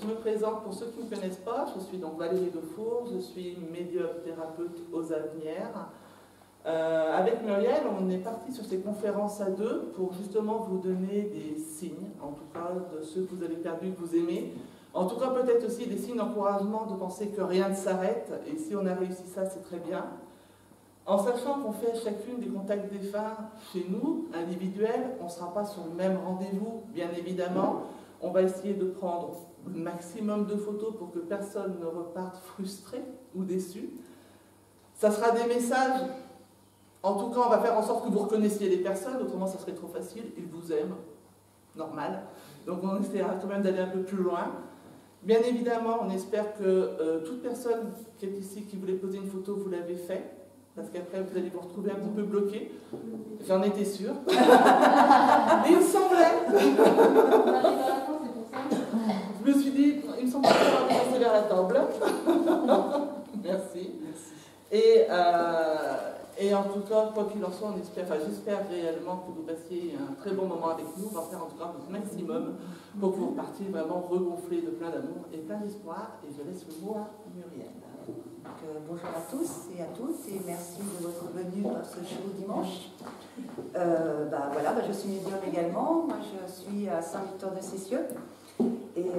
je me présente pour ceux qui ne me connaissent pas. Je suis donc Valérie Defour, je suis médium thérapeute aux Avenières. Avec Muriel, on est parti sur ces conférences à deux pour justement vous donner des signes, en tout cas de ceux que vous avez perdus, que vous aimez. En tout cas, peut-être aussi des signes d'encouragement de penser que rien ne s'arrête. Et si on a réussi ça, c'est très bien. En sachant qu'on fait chacune des contacts défunts chez nous, individuels, on ne sera pas sur le même rendez-vous, bien évidemment. On va essayer de prendre le maximum de photos pour que personne ne reparte frustré ou déçu. Ça sera des messages, en tout cas on va faire en sorte que vous reconnaissiez les personnes, autrement ça serait trop facile, ils vous aiment, normal. Donc on essaiera quand même d'aller un peu plus loin. Bien évidemment, on espère que toute personne qui est ici, qui voulait poser une photo, vous l'avez fait. Parce qu'après, vous allez vous retrouver un petit peu bloqué. J'en étais sûre. Il me semblait. Je me suis dit, il me semblait qu'on va passer vers la table. Merci. Et en tout cas, quoi qu'il en soit, on espère, j'espère réellement que vous passiez un très bon moment avec nous. On va faire en tout cas notre maximum pour que vous repartiez vraiment regonflés de plein d'amour et plein d'espoir. Et je laisse le mot à Muriel. Bonjour à tous et à toutes et merci de votre venue dans ce show dimanche. Voilà, je suis médium également. Moi, je suis à Saint-Victor-de-Cessieux et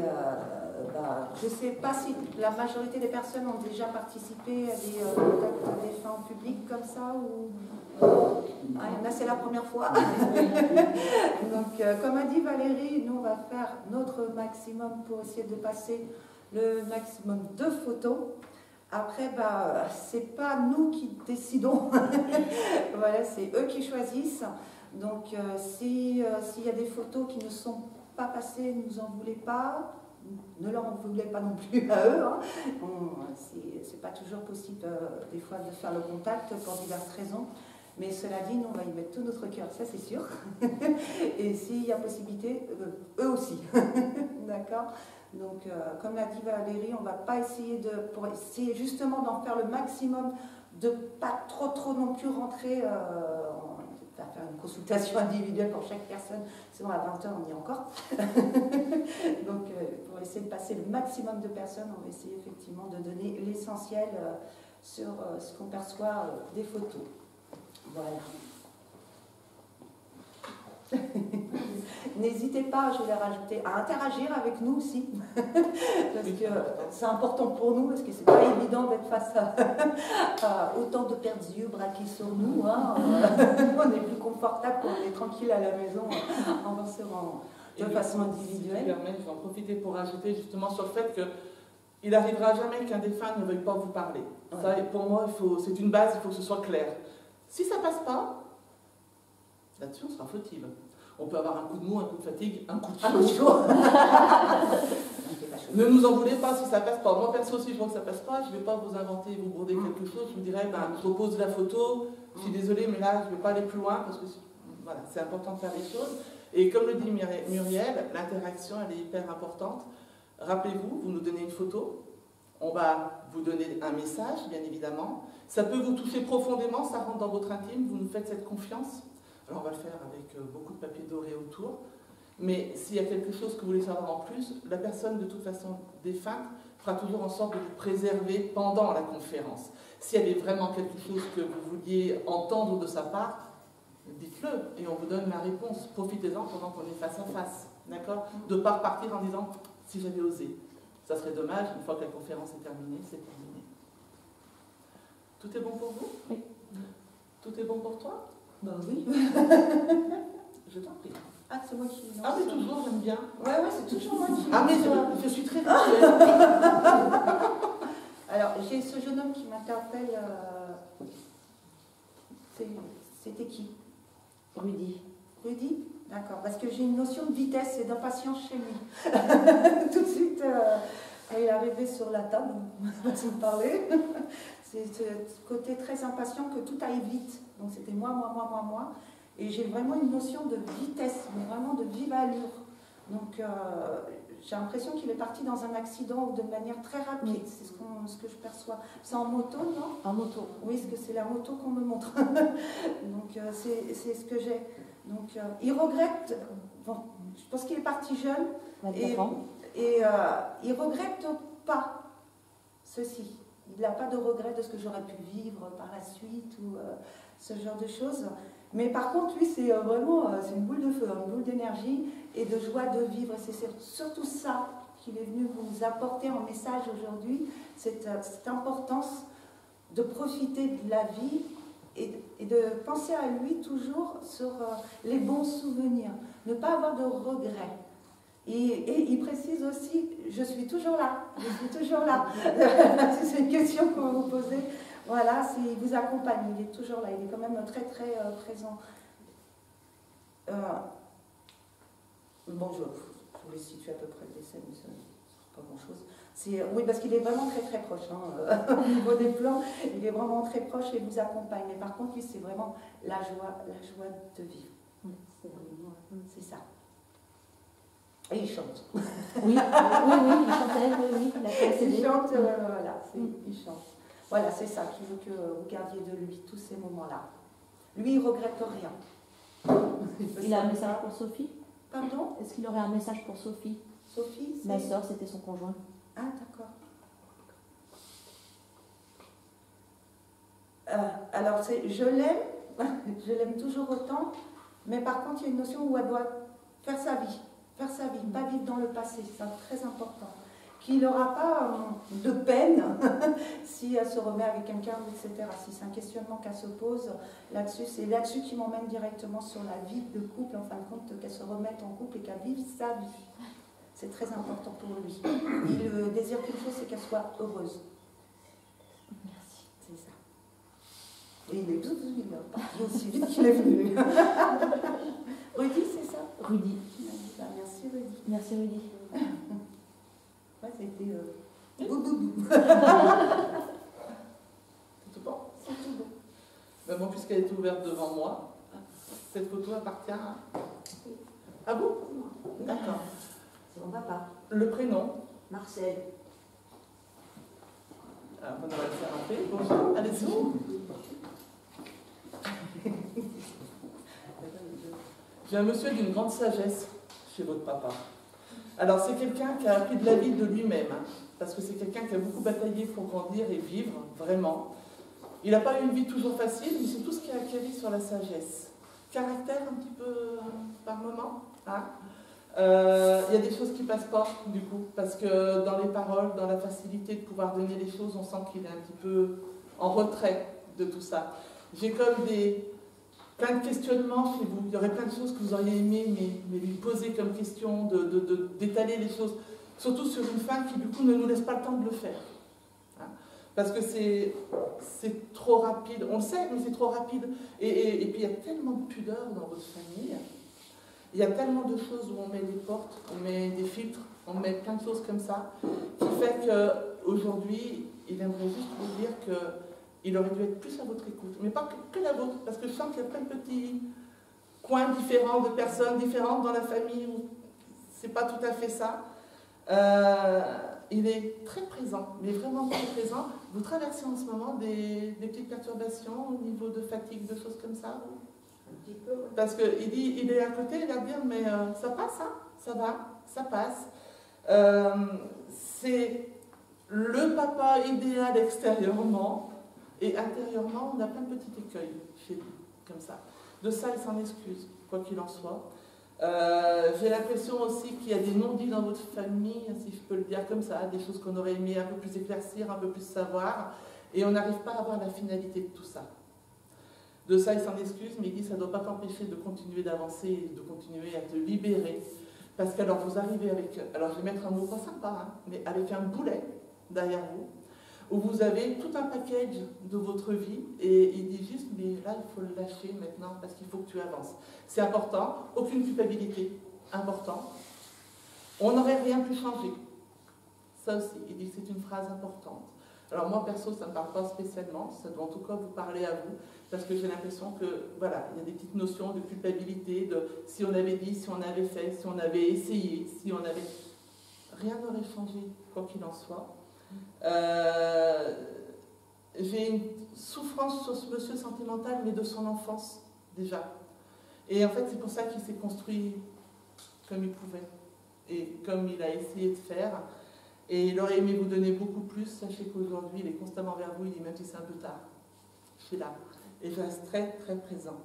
je ne sais pas si la majorité des personnes ont déjà participé à des contacts défunts publics comme ça ou il y en a, c'est la première fois. Donc, comme a dit Valérie, nous on va faire notre maximum pour essayer de passer le maximum de photos. Après, c'est pas nous qui décidons, voilà, c'est eux qui choisissent. Donc, s'il y a des photos qui ne sont pas passées, ne nous en voulez pas, ne leur en voulez pas non plus à eux. Hein. C'est pas toujours possible, des fois, de faire le contact pour diverses raisons. Mais cela dit, nous, on va y mettre tout notre cœur, ça c'est sûr. Et s'il y a possibilité, eux aussi. D'accord ? Donc, comme l'a dit Valérie, on ne va pas essayer pour essayer justement d'en faire le maximum, de pas trop non plus rentrer, on va faire une consultation individuelle pour chaque personne, sinon à 20h on y est encore. Donc, pour essayer de passer le maximum de personnes, on va essayer effectivement de donner l'essentiel sur ce qu'on perçoit des photos. Voilà. N'hésitez pas, je vais rajouter, à interagir avec nous aussi, parce que c'est important pour nous, parce que c'est pas évident d'être face à autant de paires d'yeux braqués sur nous. Hein. On est plus confortable quand on est tranquille à la maison en recevant de façon individuelle. Si je vais en profiter pour rajouter justement sur le fait qu'il n'arrivera jamais qu'un défunt ne veuille pas vous parler. Ouais. Ça, pour moi, c'est une base, il faut que ce soit clair. Si ça passe pas, là-dessus on sera fautive. On peut avoir un coup de mou, un coup de fatigue, un coup de chaud. Ne nous en voulez pas si ça passe pas. Moi perso, si je vois que ça passe pas, je ne vais pas vous inventer, vous broder quelque chose. Je vous dirais, je propose la photo, je suis désolée, mais là, je ne vais pas aller plus loin parce que voilà, c'est important de faire les choses. Et comme le dit Muriel, l'interaction, elle est hyper importante. Rappelez-vous, vous nous donnez une photo, on va vous donner un message, bien évidemment. Ça peut vous toucher profondément, ça rentre dans votre intime, vous nous faites cette confiance. Alors on va le faire avec beaucoup de papier doré autour, mais s'il y a quelque chose que vous voulez savoir en plus, la personne de toute façon défunte fera toujours en sorte de vous préserver pendant la conférence. S'il y avait vraiment quelque chose que vous vouliez entendre de sa part, dites-le et on vous donne la réponse. Profitez-en pendant qu'on est face à face, d'accord ? De ne pas repartir en disant « si j'avais osé ». Ça serait dommage, une fois que la conférence est terminée, c'est terminé. Tout est bon pour vous ? Oui. Tout est bon pour toi ? Ben oui. Je t'en prie. Ah, c'est moi qui... Ah, mais toujours, j'aime bien. Ouais, c'est toujours moi qui... Ah, mais je suis très visuelle. Alors, j'ai ce jeune homme qui m'interpelle. C'était qui? Rudy. Rudy? D'accord. Parce que j'ai une notion de vitesse et d'impatience chez lui. Tout de suite, il est arrivé sur la table, façon de parler. C'est ce côté très impatient que tout aille vite. Donc c'était moi. Et j'ai vraiment une notion de vitesse, mais vraiment de vive allure. Donc j'ai l'impression qu'il est parti dans un accident de manière très rapide. Oui. C'est ce que je perçois. C'est en moto, non? En moto. Oui, parce que c'est la moto qu'on me montre. Donc c'est ce que j'ai. Donc il regrette. Bon, je pense qu'il est parti jeune. Et il ne regrette pas ceci. Il n'a pas de regret de ce que j'aurais pu vivre par la suite ou ce genre de choses. Mais par contre, lui, c'est vraiment c'est une boule de feu, une boule d'énergie et de joie de vivre. C'est surtout ça qu'il est venu vous apporter en message aujourd'hui, cette importance de profiter de la vie et de penser à lui toujours sur les bons souvenirs, ne pas avoir de regrets. Et il précise aussi, je suis toujours là, je suis toujours là. C'est une question qu'on va vous poser. Voilà, il vous accompagne, il est toujours là, il est quand même très très présent. Bon, je vous les situe à peu près le décès, mais ça ne sera pas grand-chose. Oui, parce qu'il est vraiment très très proche. Au niveau des plans, il est vraiment très proche et vous accompagne. Mais par contre, lui, c'est vraiment la joie de vivre. C'est ça. Et il chante. Oui, il chantait, oui, il a fait un CD. Il chante, voilà, il chante. Voilà, c'est ça qu'il veut que vous gardiez de lui, tous ces moments-là. Lui, il ne regrette rien. Il a un message pour Sophie? Pardon? Est-ce qu'il aurait un message pour Sophie? Sophie, c'est... Ma sœur, c'était son conjoint. Ah, d'accord. Alors, je l'aime toujours autant, mais par contre, il y a une notion où elle doit faire sa vie, pas vivre dans le passé, c'est très important. Qu'il n'aura pas de peine si elle se remet avec quelqu'un, etc. Si c'est un questionnement qu'elle se pose là-dessus, c'est là-dessus qui m'emmène directement sur la vie de couple, en fin de compte, qu'elle se remette en couple et qu'elle vive sa vie. C'est très important pour lui. Il désire qu'une chose, c'est qu'elle soit heureuse. Merci. C'est ça. Et il est parti aussi vite qu'il est venu. Rudy, c'est ça? Rudy. Merci Rudy. Merci Rudy. Ouais, c'était boubou. C'est tout bon? C'est tout bon. Mais bon, puisqu'elle est ouverte devant moi, cette photo appartient à... Ah bon? D'accord. C'est mon papa. Le prénom? Marcel. Alors, on va le faire un peu. Bonjour, allez-y. J'ai un monsieur d'une grande sagesse chez votre papa. Alors, c'est quelqu'un qui a appris de la vie de lui-même, hein, parce que c'est quelqu'un qui a beaucoup bataillé pour grandir et vivre, vraiment. Il n'a pas eu une vie toujours facile, mais c'est tout ce qu'il a acquis sur la sagesse. Caractère un petit peu par moment. Hein. Il y a des choses qui ne passent pas, du coup, parce que dans les paroles, dans la facilité de pouvoir donner les choses, on sent qu'il est un petit peu en retrait de tout ça. J'ai comme plein de questionnements chez vous. Il y aurait plein de choses que vous auriez aimé mais lui poser comme question, d'étaler les choses. Surtout sur une femme qui, du coup, ne nous laisse pas le temps de le faire. Hein. Parce que c'est trop rapide. On le sait, mais c'est trop rapide. Et puis, il y a tellement de pudeur dans votre famille. Il y a tellement de choses où on met des portes, on met des filtres, on met plein de choses comme ça, qui fait qu'aujourd'hui, il aimerait juste vous dire qu'il aurait dû être plus à votre écoute. Mais pas que la vôtre, parce que je sens qu'il y a plein de petits coins différents, de personnes différentes dans la famille, où c'est pas tout à fait ça. Il est très présent, mais vraiment très présent. Vous traversez en ce moment des petites perturbations au niveau de fatigue, de choses comme ça? Parce qu'il dit, il est à côté, il va dire, mais ça passe, hein, ça va, ça passe. C'est le papa idéal extérieurement, et intérieurement, on a plein de petits écueils chez lui, comme ça. De ça, il s'en excuse, quoi qu'il en soit. J'ai l'impression aussi qu'il y a des non-dits dans votre famille, si je peux le dire comme ça, des choses qu'on aurait aimé un peu plus éclaircir, un peu plus savoir, et on n'arrive pas à avoir la finalité de tout ça. De ça, il s'en excuse, mais il dit que ça ne doit pas t'empêcher de continuer d'avancer et de continuer à te libérer. Parce qu'alors vous arrivez avec, alors je vais mettre un mot pas sympa, hein, mais avec un boulet derrière vous, où vous avez tout un package de votre vie, et il dit juste, mais là, il faut le lâcher maintenant, parce qu'il faut que tu avances. C'est important, aucune culpabilité, important. On n'aurait rien pu changer. Ça aussi, il dit que c'est une phrase importante. Alors moi, perso, ça ne me parle pas spécialement, ça doit en tout cas vous parler à vous, parce que j'ai l'impression que, voilà, il y a des petites notions de culpabilité, de si on avait dit, si on avait fait, si on avait essayé, si on avait... Rien n'aurait changé, quoi qu'il en soit. J'ai une souffrance sur ce monsieur sentimental, mais de son enfance, déjà. Et en fait, c'est pour ça qu'il s'est construit comme il pouvait. et comme il a essayé de faire. Et il aurait aimé vous donner beaucoup plus. Sachez qu'aujourd'hui, il est constamment vers vous, il dit même si c'est un peu tard, je suis là. Et je reste très, très présent.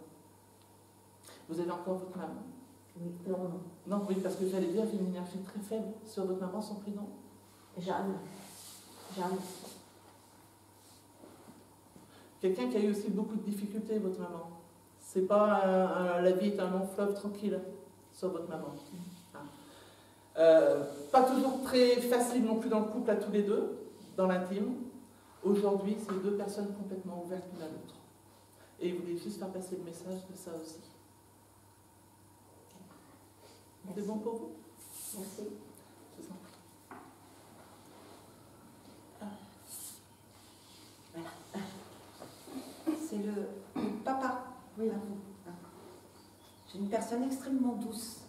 Vous avez encore votre maman? Oui, non. Non, oui, parce que j'allais dire, j'ai une énergie très faible sur votre maman, son prénom. Jeanne. Jeanne. Quelqu'un qui a eu aussi beaucoup de difficultés, votre maman. C'est pas la vie est un long fleuve tranquille sur votre maman. Pas toujours très facile non plus dans le couple à tous les deux, dans l'intime. Aujourd'hui, c'est deux personnes complètement ouvertes l'une à l'autre. Et il voulait juste faire passer le message de ça aussi. C'est bon pour vous? Merci. Je vous en prie. Voilà. C'est le papa. Oui. À vous. J'ai une personne extrêmement douce,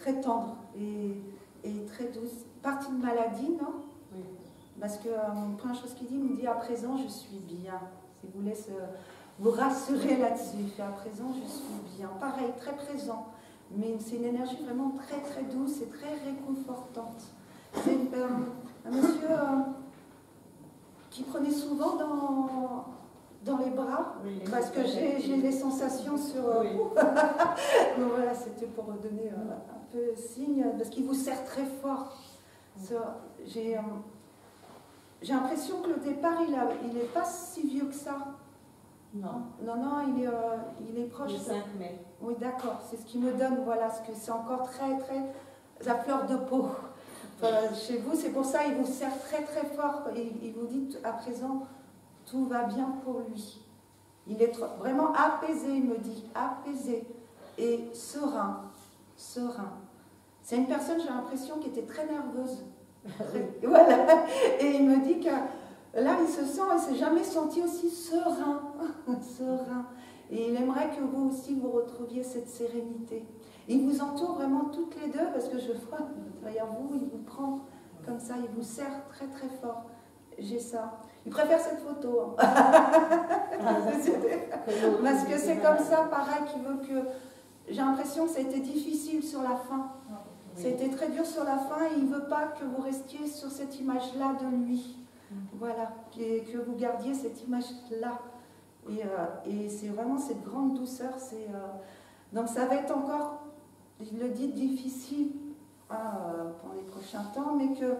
très tendre et très douce. Partie de maladie, non? Oui. Parce que première chose qu'il dit, il me dit à présent je suis bien. Si vous voulez vous rassurer là-dessus, il fait à présent je suis bien. Pareil, très présent. Mais c'est une énergie vraiment très très douce et très réconfortante. C'est un monsieur qui prenait souvent dans les bras, Oui, parce que j'ai des sensations sur... Oui. Donc voilà, c'était pour donner un peu signe, parce qu'il vous serre très fort. J'ai l'impression que le départ, il n'est pas si vieux que ça. Non. Non, il est proche. Le 5 mai. Oui, d'accord, c'est ce qui me donne, voilà, ce que c'est encore très, très à fleur de peau. Chez vous, c'est pour ça, il vous serre très, très fort. Et il vous dit, à présent, tout va bien pour lui. Il est vraiment apaisé, il me dit, apaisé et serein, serein. C'est une personne, j'ai l'impression, qui était très nerveuse. Voilà. Et il me dit que là, il se sent, il ne s'est jamais senti aussi serein, serein. Et il aimerait que vous aussi, vous retrouviez cette sérénité. Il vous entoure vraiment toutes les deux, parce que je vois, derrière vous, il vous prend comme ça, il vous serre très très fort. J'ai ça. Il préfère cette photo. Hein. Parce que c'est comme ça, pareil, qu'il veut que... J'ai l'impression que ça a été difficile sur la fin. Ça a été très dur sur la fin et il ne veut pas que vous restiez sur cette image-là de lui. Voilà, que vous gardiez cette image-là. Et c'est vraiment cette grande douceur. Donc ça va être encore, je le dis, difficile pour les prochains temps, mais que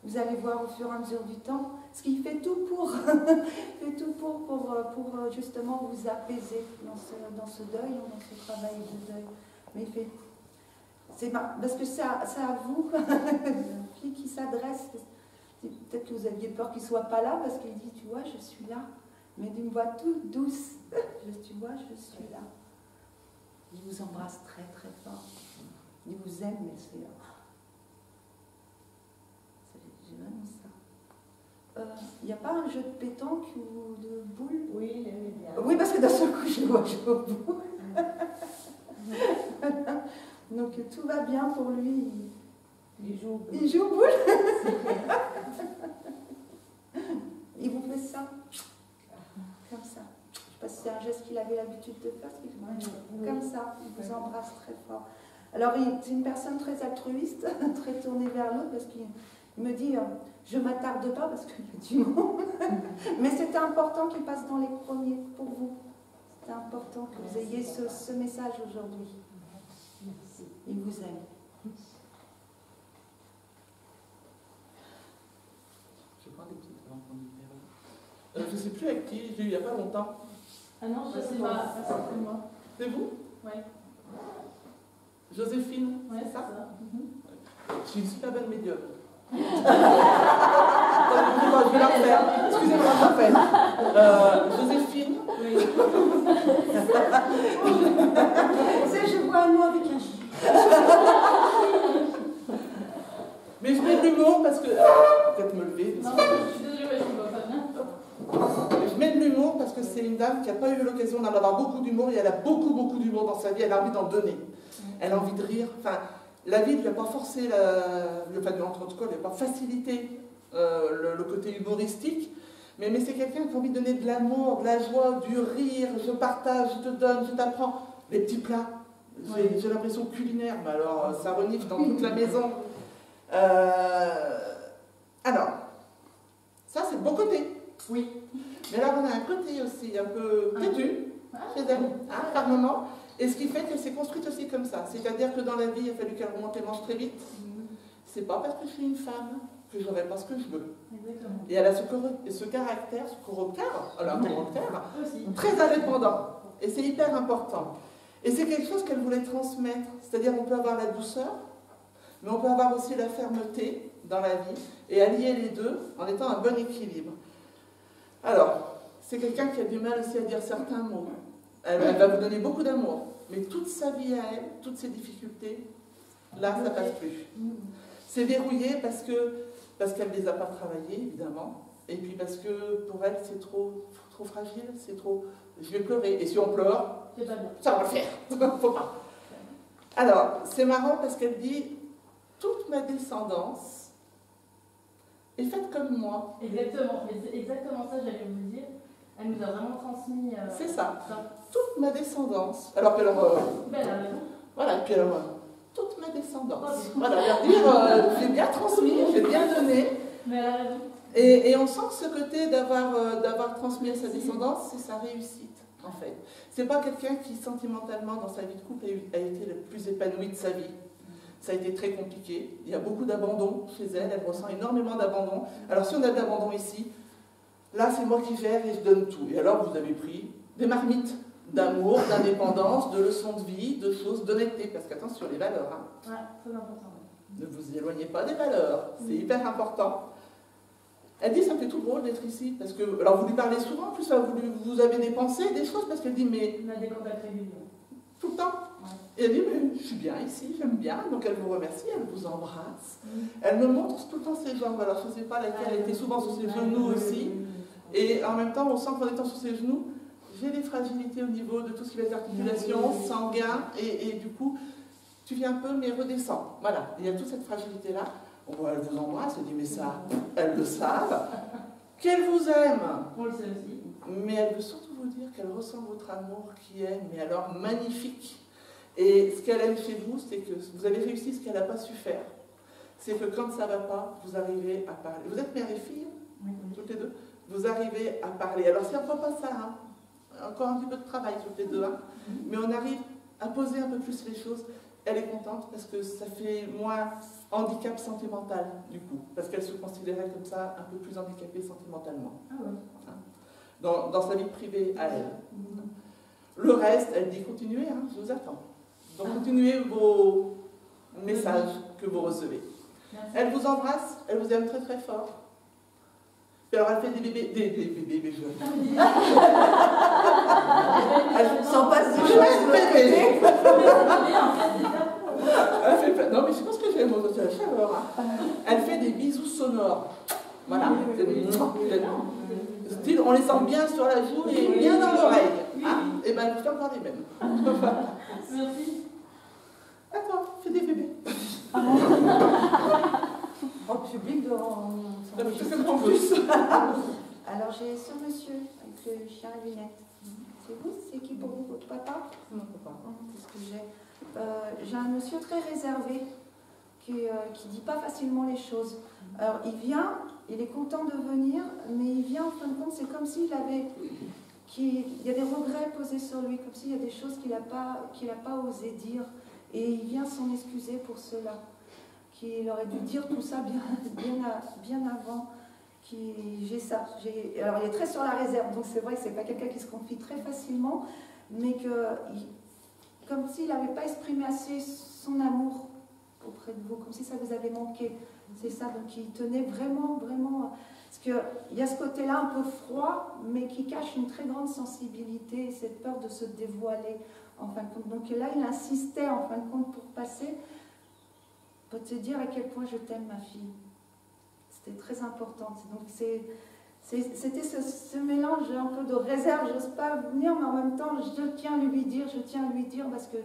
vous allez voir au fur et à mesure du temps, ce qu'il fait tout pour, fait tout pour justement vous apaiser dans ce deuil, dans ce travail de deuil. Mais il fait... Parce que c'est à vous, une fille qui s'adresse. Peut-être que vous aviez peur qu'il ne soit pas là, parce qu'il dit, tu vois, je suis là, mais d'une voix toute douce. Tu vois, je suis là. Il vous embrasse très très fort. Il vous aime, mais c'est vraiment ça. Il n'y a pas un jeu de pétanque ou de boules? Oui, il aimait bien. Oui, parce que d'un seul coup, je vois jouer au bout. Donc tout va bien pour lui. Il joue au bout. Il joue au boule. Il vous fait ça. Comme ça. Je ne sais pas si c'est un geste qu'il avait l'habitude de faire. Comme ça. Il vous embrasse très fort. Alors c'est une personne très altruiste, très tournée vers l'autre, parce qu'il me dit, je ne m'attarde pas parce qu'il y a du monde. Mais c'était important qu'il passe dans les premiers pour vous. C'était important que vous ayez ce message aujourd'hui. Merci. Il vous aime. Je prends des petites avant qu'on libère. Je ne sais plus avec qui, je l'ai eu il n'y a pas longtemps. Ah non, je sais pas, c'est moi. C'est vous? Oui, Joséphine, ouais, c'est ça? Mhm. Je suis une super bonne médium. Je vais la refaire. Excusez-moi, je la refais. Joséphine. Oui. Je vois un mot avec un J. Mais je mets de l'humour parce que... Peut-être me lever. Non, je suis désolée, je ne vois pas bien. Je mets de l'humour parce que c'est une dame qui n'a pas eu l'occasion d'en avoir beaucoup d'humour et elle a beaucoup d'humour dans sa vie. Elle a envie d'en donner. Elle a envie de rire. Enfin, la vie ne lui a pas forcé, en tout cas, elle n'a pas facilité le côté humoristique. Mais c'est quelqu'un qui a envie de donner de l'amour, de la joie, du rire. Je partage, je te donne, je t'apprends. Les petits plats. J'ai l'impression culinaire, mais alors ça renifle dans toute la maison. Alors, ça c'est le bon côté. Oui. Mais là on a un côté aussi un peu têtu chez elle, hein, par moment. Et ce qui fait qu'elle s'est construite aussi comme ça. C'est-à-dire que dans la vie, il a fallu qu'elle remonte les manches très vite. C'est pas parce que je suis une femme que j'aurai pas ce que je veux. Exactement. Et elle a ce caractère, Aussi. très indépendant. Et c'est hyper important. Et c'est quelque chose qu'elle voulait transmettre. C'est-à-dire on peut avoir la douceur, mais on peut avoir aussi la fermeté dans la vie, et allier les deux en étant un bon équilibre. Alors, c'est quelqu'un qui a du mal aussi à dire certains mots. Elle va vous donner beaucoup d'amour, mais toute sa vie à elle, toutes ses difficultés, là, ça passe plus. C'est verrouillé parce qu'elle ne les a pas travaillées, évidemment, et puis parce que pour elle, c'est trop fragile, c'est trop... Je vais pleurer, et si on pleure, C'est pas bien. ça va le faire, faut pas. Alors, c'est marrant parce qu'elle dit, toute ma descendance est faite comme moi. Exactement. Mais c'est exactement ça, j'allais vous dire. Elle nous a vraiment transmis. C'est ça. Toute ma descendance. Alors que alors, Ben, elle a raison. voilà, et puis alors, toute ma descendance. Voilà, leur dire, j'ai bien transmis, j'ai bien donné. Mais elle a raison. Et on sent que ce côté d'avoir transmis à sa descendance, c'est sa réussite, en fait. C'est pas quelqu'un qui, sentimentalement, dans sa vie de couple, a été le plus épanoui de sa vie. Ça a été très compliqué. Il y a beaucoup d'abandon chez elle. Elle ressent énormément d'abandon. Alors, si on a de l'abandon ici, là, c'est moi qui gère et je donne tout. Et alors, vous avez pris des marmites d'amour, d'indépendance, de leçons de vie, de choses, d'honnêteté. Parce qu'attention, les valeurs. Hein. Ouais, très important. Ne vous éloignez pas des valeurs. C'est hyper important. Elle dit, ça me fait tout drôle d'être ici. Parce que, alors, vous lui parlez souvent, en plus, vous avez des pensées, des choses, parce qu'elle dit, mais On a des contacts réguliers. tout le temps. Ouais. Et elle dit, mais je suis bien ici, j'aime bien. Donc elle vous remercie, elle vous embrasse. Elle me montre tout le temps ses jambes. Alors je ne sais pas laquelle, elle était souvent sur ses genoux aussi. Et en même temps, on sent qu'en étant sur ses genoux, j'ai des fragilités au niveau de tout ce qui va être articulation, sanguin. Et du coup, tu viens un peu, mais redescends. Voilà, il y a toute cette fragilité-là. Bon, elle vous embrasse, elle dit, mais ça, elles le savent. Qu'elle vous aime. On le sait aussi. Mais elle veut surtout vous dire qu'elle ressent votre amour qui est, mais alors magnifique. Et ce qu'elle aime chez vous, c'est que vous avez réussi ce qu'elle n'a pas su faire. C'est que quand ça ne va pas, vous arrivez à parler. Vous êtes mère et fille, toutes les deux. Vous arrivez à parler. Alors c'est encore pas ça, hein. Encore un petit peu de travail toutes les deux, hein. Mais on arrive à poser un peu plus les choses. Elle est contente parce que ça fait moins handicap sentimental, du coup. Parce qu'elle se considérait comme ça, un peu plus handicapée sentimentalement. Ah ouais. Dans sa vie privée à elle. Le reste, elle dit continuez, hein, je vous attends. Donc continuez vos messages que vous recevez. Merci. Elle vous embrasse, elle vous aime très très fort. Et alors elle fait des bébés jeunes. Elle s'en passe des choses de l'autre côté. Elle fait, non mais je pense que j'aime c'est la chaleur. Hein. Elle fait des bisous sonores. Voilà. Style, on les sent bien sur la joue et bien dans l'oreille. Hein. Et bien elle vous fait encore les mêmes. Merci. D'accord, fais des bébés. En public, dans... Non, mais je fais en plus. Alors j'ai ce monsieur avec le chien à lunettes. C'est vous? C'est qui pour vous? Votre papa? Non, papa. C'est ce que j'ai. J'ai un monsieur très réservé qui dit pas facilement les choses. Alors il vient, il est content de venir, mais il vient en fin de compte, c'est comme s'il avait... Il y a des regrets posés sur lui, comme s'il y a des choses qu'il n'a pas osé dire. Et il vient s'en excuser pour cela. Qu'il aurait dû dire tout ça bien avant. J'ai ça. Alors il est très sur la réserve, donc c'est vrai que c'est pas quelqu'un qui se confie très facilement, mais comme s'il n'avait pas exprimé assez son amour auprès de vous, comme si ça vous avait manqué. C'est ça, donc il tenait vraiment, vraiment... Parce qu'il y a ce côté-là un peu froid, mais qui cache une très grande sensibilité, cette peur de se dévoiler, en fin de compte. Donc là, il insistait, en fin de compte, pour passer, pour te dire à quel point je t'aime, ma fille. C'était très important. Donc c'était ce mélange un peu de réserve, j'ose pas venir, mais en même temps, je tiens à lui dire, parce que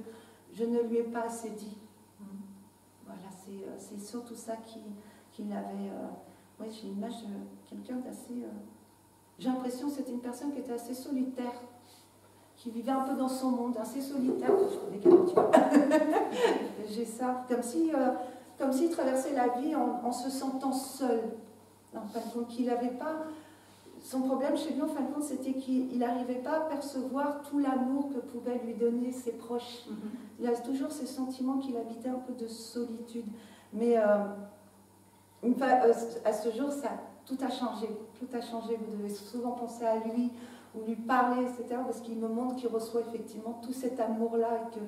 je ne lui ai pas assez dit. Voilà, c'est surtout ça qu'il avait... Oui, j'ai une image de quelqu'un d'assez... J'ai l'impression que c'était une personne qui était assez solitaire, qui vivait un peu dans son monde, assez solitaire. Je connais quelqu'un, tu vois. J'ai ça, comme s'il traversait la vie en se sentant seul. En fin de compte, qu'il n'avait pas... Son problème chez lui, en fin de compte, c'était qu'il n'arrivait pas à percevoir tout l'amour que pouvaient lui donner ses proches. Il a toujours ce sentiment qu'il habitait un peu de solitude. Mais à ce jour, tout a changé. Tout a changé. Vous devez souvent penser à lui ou lui parler, etc. Parce qu'il me montre qu'il reçoit effectivement tout cet amour-là et que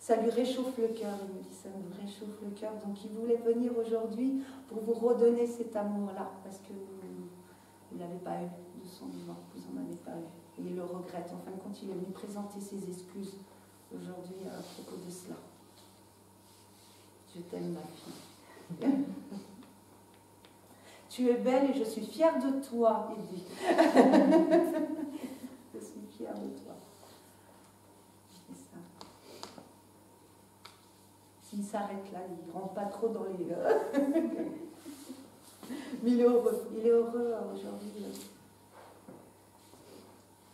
ça lui réchauffe le cœur. Il me dit ça me réchauffe le cœur. Donc il voulait venir aujourd'hui pour vous redonner cet amour-là. Parce que vous ne l'avez pas eu de son vivant. Vous n'en avez pas eu. Et il le regrette. En fin de compte, il est venu présenter ses excuses aujourd'hui à propos de cela. Je t'aime, ma fille. Tu es belle et je suis fière de toi, il dit. Je suis fière de toi. C'est ça. S'il s'arrête là, il ne rentre pas trop dans les... Mais il est heureux. Il est heureux aujourd'hui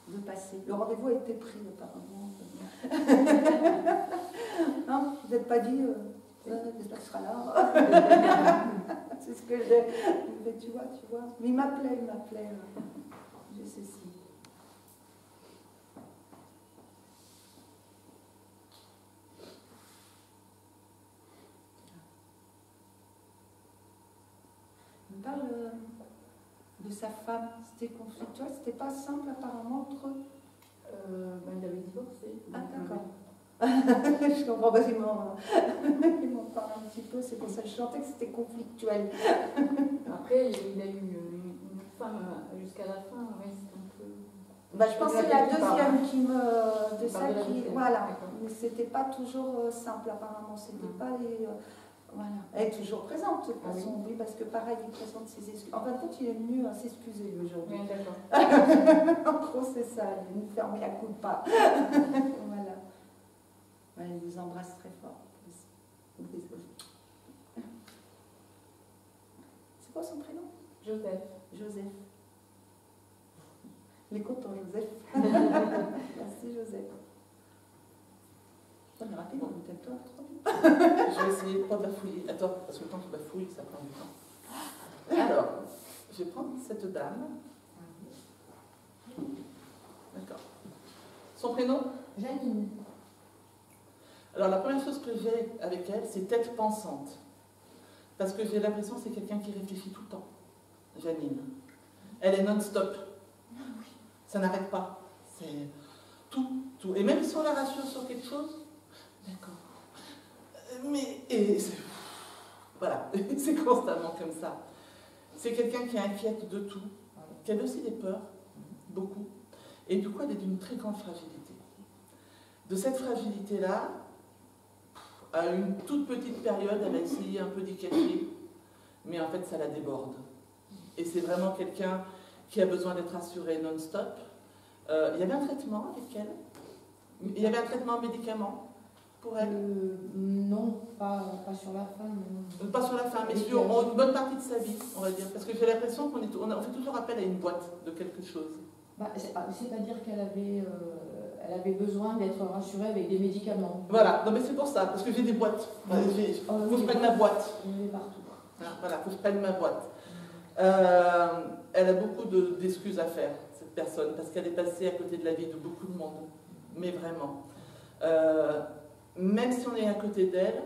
de passer. Le rendez-vous a été pris, apparemment. Non, vous n'êtes pas dit... J'espère qu'il sera là. C'est ce que j'ai. Mais tu vois. Mais il m'appelait. J'ai ceci. Il me parle de sa femme. C'était conflictuel. C'était pas simple apparemment entre eux. Il avait divorcé. Ah, d'accord. Je comprends pas, il m'en parle un petit peu, c'est pour ça que je sentais que c'était conflictuel. Après, il a eu une femme jusqu'à la fin, ouais, c'était un peu... Je pense que c'est la deuxième qui me... de ça qui... Voilà, d'accord. mais c'était pas toujours simple apparemment, c'était pas les... Voilà, elle est toujours présente de toute façon, oui, parce que pareil, il présente ses excuses. En fin de compte, il est venu s'excuser aujourd'hui. Oui, d'accord. En gros, c'est ça, il est venu fermer à coup de pas. Voilà. Ouais, il vous embrasse très fort. C'est quoi son prénom? Joseph. Il est content, Joseph. Merci, Joseph. On est rapide, on est toi trop vite. Je vais essayer de prendre la fouille. Attends, parce que le temps que je la fouille, ça prend du temps. Alors, je vais prendre cette dame. D'accord. Son prénom? Janine. Alors la première chose que j'ai avec elle, c'est tête pensante. Parce que j'ai l'impression que c'est quelqu'un qui réfléchit tout le temps. Janine. Elle est non-stop. Ça n'arrête pas. C'est tout. Et même si on la rassure sur quelque chose, d'accord. Mais, voilà, c'est constamment comme ça. C'est quelqu'un qui est inquiète de tout, qui a aussi des peurs, beaucoup. Et du coup, elle est d'une très grande fragilité. De cette fragilité-là, à une toute petite période, elle a essayé un peu d'y cacher, mais en fait, ça la déborde. Et c'est vraiment quelqu'un qui a besoin d'être assuré non-stop. Il y avait un traitement avec elle. Il y avait un traitement médicament pour elle. Non, pas sur la fin. Non. Pas sur la fin, mais sur une bonne partie de sa vie, on va dire. Parce que j'ai l'impression qu'on fait toujours appel à une boîte de quelque chose. C'est-à-dire qu'elle avait besoin d'être rassurée avec des médicaments. Voilà, non mais c'est pour ça, parce que j'ai des boîtes. Faut que je prenne ma boîte. Il y en avait partout. Voilà, faut que je prenne ma boîte. Elle a beaucoup d'excuses à faire, cette personne, parce qu'elle est passée à côté de la vie de beaucoup de monde. Mais vraiment. Même si on est à côté d'elle,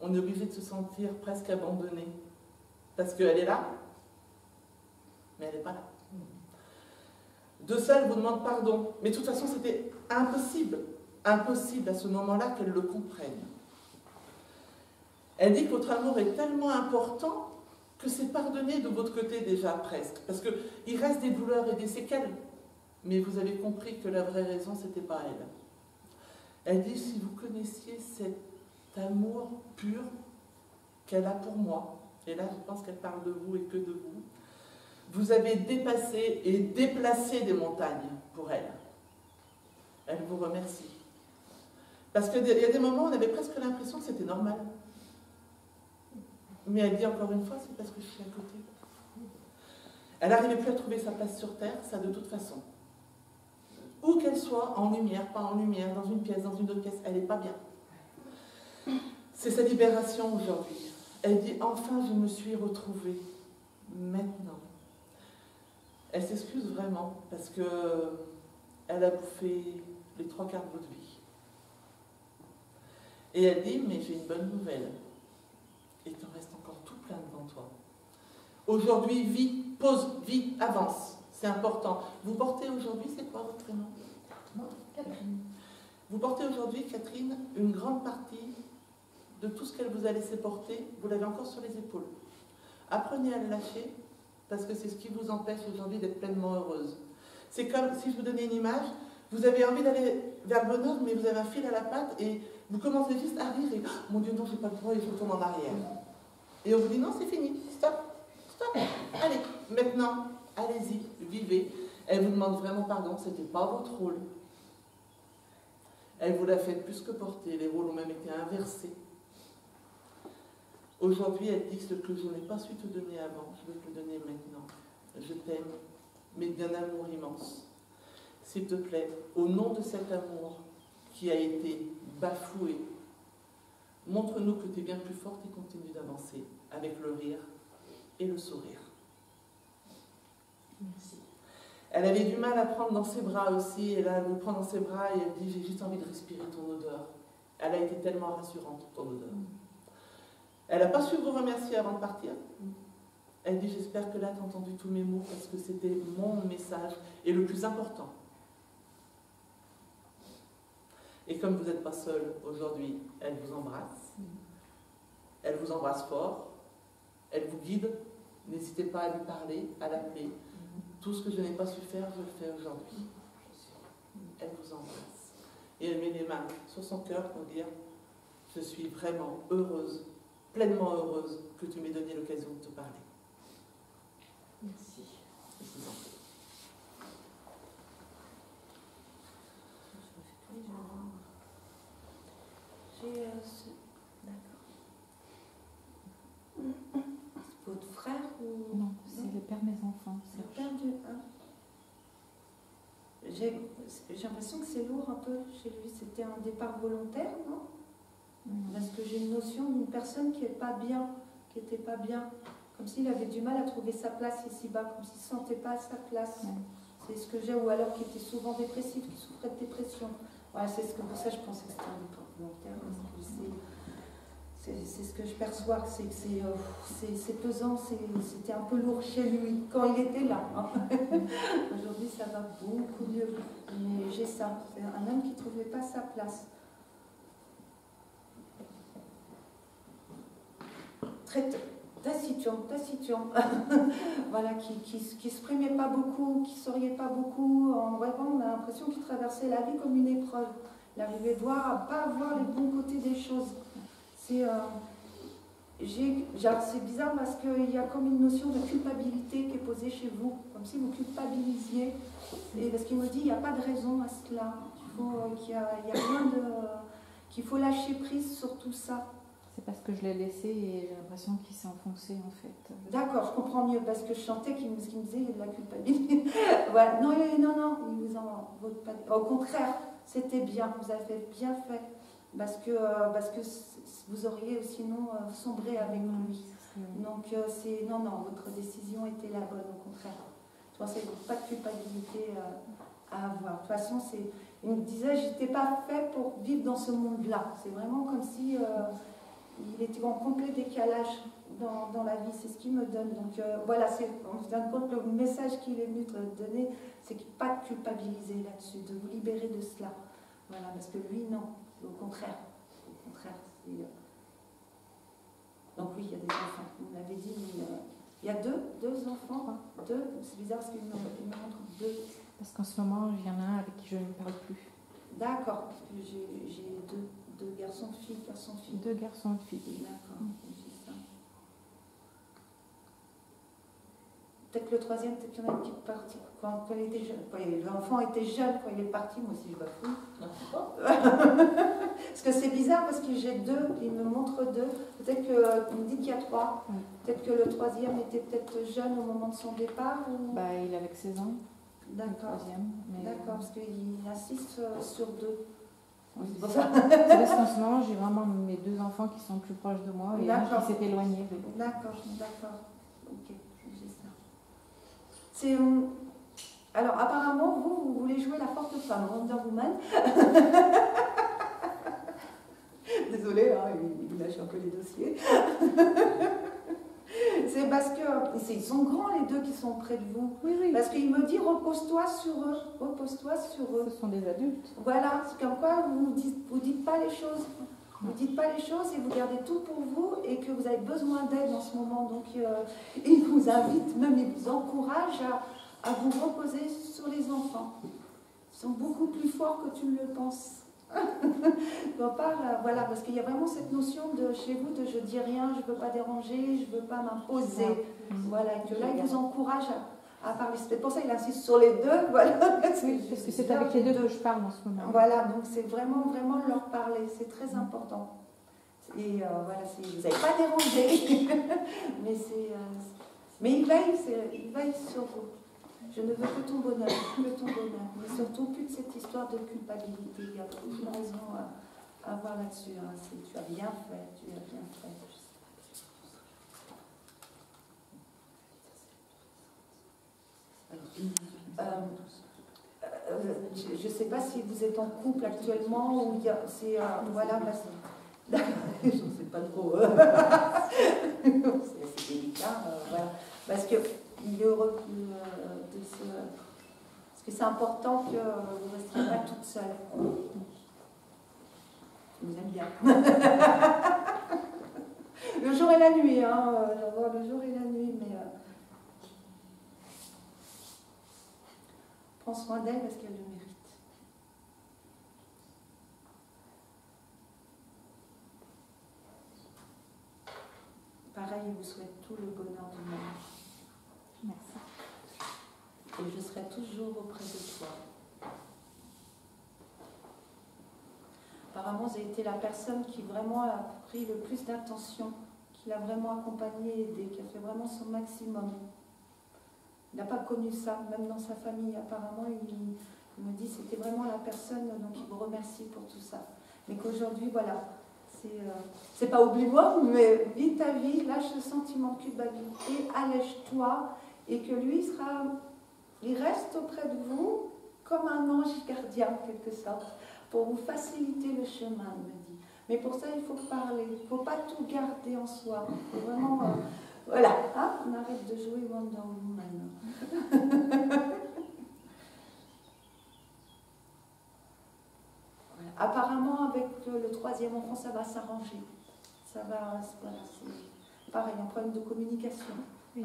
on est obligé de se sentir presque abandonné. Parce qu'elle est là, mais elle n'est pas là. De ça, elle vous demande pardon. Mais de toute façon, c'était impossible à ce moment-là qu'elle le comprenne. Elle dit que votre amour est tellement important que c'est pardonné de votre côté déjà presque. Parce qu'il reste des douleurs et des séquelles. Mais vous avez compris que la vraie raison, c'était pas elle. Elle dit, si vous connaissiez cet amour pur qu'elle a pour moi, et là je pense qu'elle parle de vous et que de vous, vous avez dépassé et déplacé des montagnes pour elle. Elle vous remercie. Parce qu'il y a des moments où on avait presque l'impression que c'était normal. Mais elle dit encore une fois, c'est parce que je suis à côté. Elle n'arrivait plus à trouver sa place sur Terre, ça de toute façon. Où qu'elle soit, en lumière, pas en lumière, dans une pièce, dans une autre pièce, elle n'est pas bien. C'est sa libération aujourd'hui. Elle dit, enfin, je me suis retrouvée. Maintenant. Elle s'excuse vraiment parce qu'elle a bouffé les 3 quarts de votre vie. Et elle dit, mais j'ai une bonne nouvelle. Il t'en reste encore tout plein devant toi. Aujourd'hui, vis, pause, vis, avance. C'est important. Vous portez aujourd'hui, c'est quoi votre prénom? Catherine. Vous portez aujourd'hui, Catherine, une grande partie de tout ce qu'elle vous a laissé porter, vous l'avez encore sur les épaules. Apprenez à le lâcher, parce que c'est ce qui vous empêche aujourd'hui d'être pleinement heureuse. C'est comme si je vous donnais une image, vous avez envie d'aller vers le bonheur, mais vous avez un fil à la patte et vous commencez juste à rire et oh, mon Dieu, non, j'ai pas le droit et je retourne en arrière. Et on vous dit non, c'est fini, stop, stop, allez, maintenant, allez-y, vivez. Elle vous demande vraiment pardon, c'était pas votre rôle. Elle vous l'a fait plus que porter, les rôles ont même été inversés. Aujourd'hui, elle dit que ce que je n'ai pas su te donner avant, je veux te le donner maintenant. Je t'aime, mais d'un amour immense. S'il te plaît, au nom de cet amour qui a été bafoué, montre-nous que tu es bien plus forte et continue d'avancer avec le rire et le sourire. Merci. Elle avait du mal à prendre dans ses bras aussi, et là, elle vous prend dans ses bras et elle dit, j'ai juste envie de respirer ton odeur. Elle a été tellement rassurante, ton odeur. Elle n'a pas su vous remercier avant de partir. Elle dit, j'espère que là, tu as entendu tous mes mots parce que c'était mon message et le plus important. Et comme vous n'êtes pas seul aujourd'hui, elle vous embrasse. Elle vous embrasse fort. Elle vous guide. N'hésitez pas à lui parler, à l'appeler. Tout ce que je n'ai pas su faire, je le fais aujourd'hui. Elle vous embrasse. Et elle met les mains sur son cœur pour dire, je suis vraiment heureuse, pleinement heureuse que tu m'aies donné l'occasion de te parler. Merci. Je vous en prie. D'accord. C'est votre frère ou... Non, c'est le père de mes enfants. Le père du... J'ai l'impression que c'est lourd un peu chez lui. C'était un départ volontaire, non? Parce que j'ai une notion d'une personne qui n'est pas bien, qui n'était pas bien. Comme s'il avait du mal à trouver sa place ici-bas, comme s'il ne se sentait pas à sa place. C'est ce que j'ai, ou alors qui était souvent dépressif, qui souffrait de dépression. Voilà, c'est pour ça que je pensais que c'était un départ volontaire. C'est ce que je perçois, c'est que c'est pesant, c'était un peu lourd chez lui, quand il était là. Hein. Aujourd'hui, ça va beaucoup mieux. Mais j'ai ça, c'est un homme qui ne trouvait pas sa place. Très taciturne. Voilà, qui s'exprimait pas beaucoup, qui souriait pas beaucoup. Vraiment, on a l'impression qu'il traversait la vie comme une épreuve. Il arrivait à pas voir les bons côtés des choses. C'est bizarre parce qu'il y a comme une notion de culpabilité qui est posée chez vous, comme si vous culpabilisiez. Et parce qu'il me dit, il n'y a pas de raison à cela. Qu'il faut lâcher prise sur tout ça. C'est parce que je l'ai laissé et j'ai l'impression qu'il s'est enfoncé en fait. D'accord, je comprends mieux, parce que je sentais qu'il me disait il y a de la culpabilité. Voilà. Non, il vous en veut pas. Au contraire, c'était bien, vous avez bien fait. Parce que vous auriez sinon sombré avec lui. Donc, non, votre décision était la bonne, au contraire. Je pensais qu'il n'y avait pas de culpabilité à avoir. De toute façon, il me disait, je n'étais pas fait pour vivre dans ce monde-là. C'est vraiment comme si il était en complet décalage dans la vie. C'est ce qu'il me donne. Donc, voilà, on se rend compte que le message qu'il est venu te donner, c'est qu'il n'y a pas de culpabiliser là-dessus, de vous libérer de cela. Voilà, parce que lui, non. Au contraire. Donc oui, il y a des enfants. Vous l'avez dit, mais il y a deux enfants. Deux. C'est bizarre parce qu'il me montre deux. Parce qu'en ce moment, il y en a un avec qui je ne parle plus. D'accord. Parce que j'ai deux garçons, filles. Deux garçons et filles. D'accord. J'ai ça. Peut-être que le troisième, peut-être qu'il y en a une qui est partie. Quand il était jeune, l'enfant était jeune quand il est parti, moi aussi je bafoue. Parce que c'est bizarre parce que j'ai deux, il me montre deux. Peut-être qu'il me dit qu'il y a trois. Peut-être que le troisième était peut-être jeune au moment de son départ. Ou... Il avait que 16 ans. le D'accord. troisième. Mais, D'accord, parce qu'il insiste sur 2. oui, C'est pour c'est ça. c'est parce qu'en ce moment, j'ai vraiment mes 2 enfants qui sont plus proches de moi et un D'accord. qui s'est éloigné. D'accord, d'accord. Ok, j'ai ça. C'est. Alors, apparemment, vous voulez jouer la forte femme, Wonder Woman. Désolée, hein, il lâche un peu les dossiers. C'est parce que ils sont grands les 2 qui sont près de vous. Oui, oui. Parce qu'il me dit repose-toi sur eux, repose-toi sur eux. Ce sont des adultes. Voilà, c'est comme quoi vous dites pas les choses. Vous dites pas les choses et vous gardez tout pour vous et que vous avez besoin d'aide en ce moment. Donc il vous invite, même il vous encourage à vous reposer sur les enfants. Ils sont beaucoup plus forts que tu ne le penses. Voilà, parce qu'il y a vraiment cette notion de chez vous de je dis rien, je ne veux pas déranger, je ne veux pas m'imposer. Voilà, et que là il vous encourage à parler. C'est pour ça qu'il insiste sur les 2. Voilà, parce que c'est avec les 2 que je parle en ce moment. Voilà, donc c'est vraiment leur parler, c'est très important. Et voilà, vous n'avez pas dérangé, mais il veille sur vous. Je ne veux que ton bonheur, mais surtout plus de cette histoire de culpabilité. Il y a aucune raison à avoir là-dessus. Hein. Tu as bien fait, tu as bien fait. Je ne sais pas si vous êtes en couple actuellement ou voilà, je ne sais pas trop. C'est délicat, voilà. Parce que il est heureux parce que c'est important que vous ne restiez pas toute seule. Je vous aime bien. Le jour et la nuit, hein. Le jour et la nuit, mais prends soin d'elle parce qu'elle le mérite. Pareil, je vous souhaite tout le bonheur du monde. Merci. Et je serai toujours auprès de toi. Apparemment, vous avez été la personne qui vraiment a pris le plus d'attention, qui l'a vraiment accompagné, aidé, qui a fait vraiment son maximum. Il n'a pas connu ça, même dans sa famille. Apparemment, il me dit que c'était vraiment la personne, donc il vous remercie pour tout ça. Mais qu'aujourd'hui, voilà, c'est pas oublie-moi, mais vis ta vie, lâche le sentiment de culpabilité, allège-toi, et que lui il reste auprès de vous comme un ange gardien en quelque sorte, pour vous faciliter le chemin, il me dit. Mais pour ça, il faut parler, il ne faut pas tout garder en soi. Il faut vraiment, voilà, hein, on arrête de jouer Wonder Woman. Voilà. Apparemment, avec le 3e enfant, ça va s'arranger. Ça va, voilà, c'est pareil, un problème de communication. Oui.